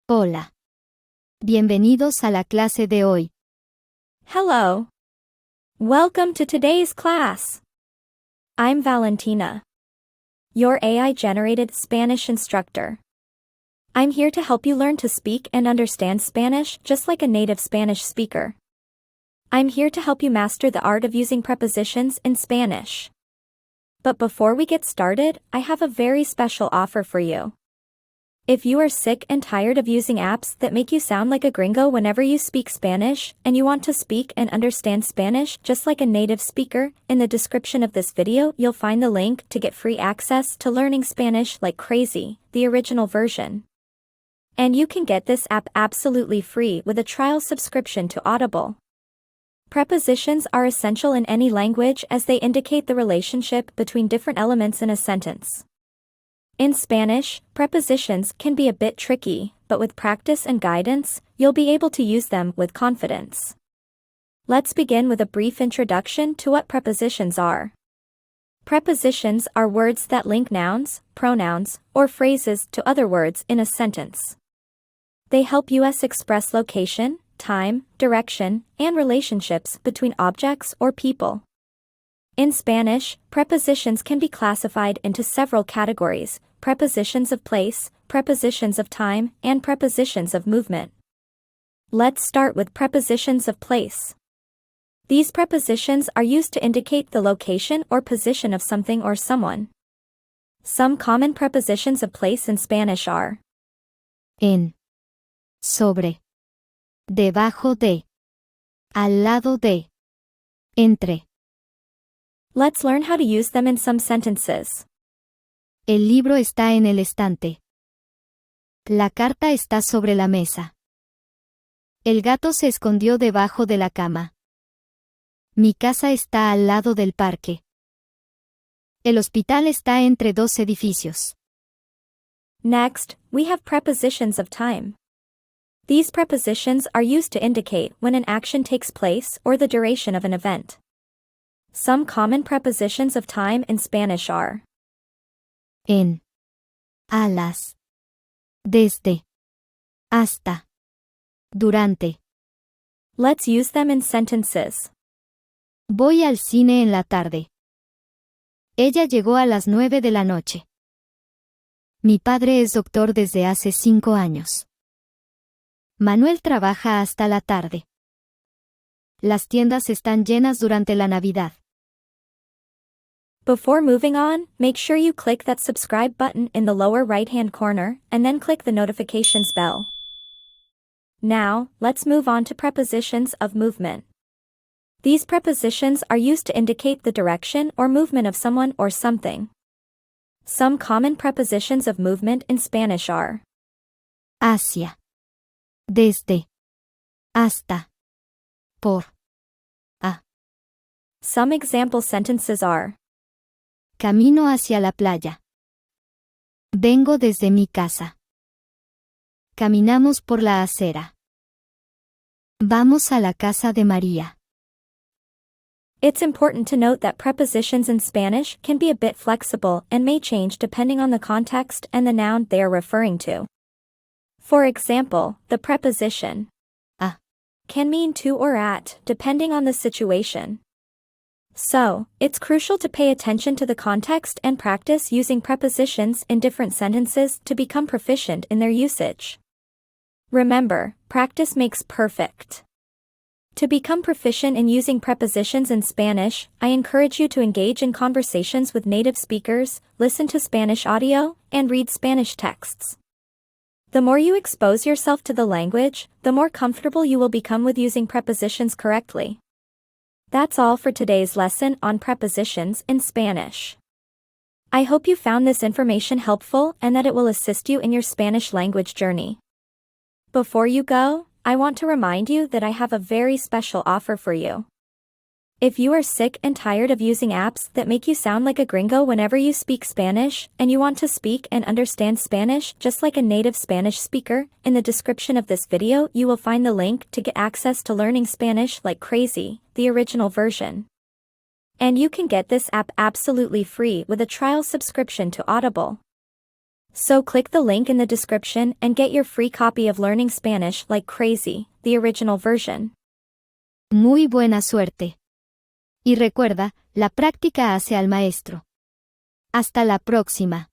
Hola. Bienvenidos a la clase de hoy. Hello. Welcome to today's class. I'm Valentina, your AI-generated Spanish instructor. I'm here to help you learn to speak and understand Spanish just like a native Spanish speaker. I'm here to help you master the art of using prepositions in Spanish. But before we get started, I have a very special offer for you. If you are sick and tired of using apps that make you sound like a gringo whenever you speak Spanish, and you want to speak and understand Spanish just like a native speaker, in the description of this video you'll find the link to get free access to learning Spanish like crazy, the original version. And you can get this app absolutely free with a trial subscription to Audible. Prepositions are essential in any language as they indicate the relationship between different elements in a sentence. In Spanish, prepositions can be a bit tricky, but with practice and guidance, you'll be able to use them with confidence. Let's begin with a brief introduction to what prepositions are. Prepositions are words that link nouns, pronouns, or phrases to other words in a sentence. They help us express location, time, direction, and relationships between objects or people. In Spanish, prepositions can be classified into several categories: prepositions of place, prepositions of time, and prepositions of movement. Let's start with prepositions of place. These prepositions are used to indicate the location or position of something or someone. Some common prepositions of place in Spanish are En, sobre, debajo de, al lado de, entre. Let's learn how to use them in some sentences. El libro está en el estante. La carta está sobre la mesa. El gato se escondió debajo de la cama. Mi casa está al lado del parque. El hospital está entre dos edificios. Next, we have prepositions of time. These prepositions are used to indicate when an action takes place or the duration of an event. Some common prepositions of time in Spanish are En, a las, desde, hasta, durante. Let's use them in sentences. Voy al cine en la tarde. Ella llegó a las 9 de la noche. Mi padre es doctor desde hace 5 años. Manuel trabaja hasta la tarde. Las tiendas están llenas durante la Navidad. Before moving on, make sure you click that subscribe button in the lower right-hand corner, and then click the notifications bell. Now, let's move on to prepositions of movement. These prepositions are used to indicate the direction or movement of someone or something. Some common prepositions of movement in Spanish are Hacia, desde, hasta, por, a. Some example sentences are Camino hacia la playa. Vengo desde mi casa. Caminamos por la acera. Vamos a la casa de María. It's important to note that prepositions in Spanish can be a bit flexible and may change depending on the context and the noun they are referring to. For example, the preposition a can mean to or at, depending on the situation. So, it's crucial to pay attention to the context and practice using prepositions in different sentences to become proficient in their usage. Remember, practice makes perfect. To become proficient in using prepositions in Spanish, I encourage you to engage in conversations with native speakers, listen to Spanish audio, and read Spanish texts. The more you expose yourself to the language, the more comfortable you will become with using prepositions correctly. That's all for today's lesson on prepositions in Spanish. I hope you found this information helpful and that it will assist you in your Spanish language journey. Before you go, I want to remind you that I have a very special offer for you. If you are sick and tired of using apps that make you sound like a gringo whenever you speak Spanish, and you want to speak and understand Spanish just like a native Spanish speaker, in the description of this video you will find the link to get access to learning Spanish like crazy, the original version. And you can get this app absolutely free with a trial subscription to Audible. So click the link in the description and get your free copy of Learning Spanish Like Crazy, the original version. Muy buena suerte. Y recuerda, la práctica hace al maestro. Hasta la próxima.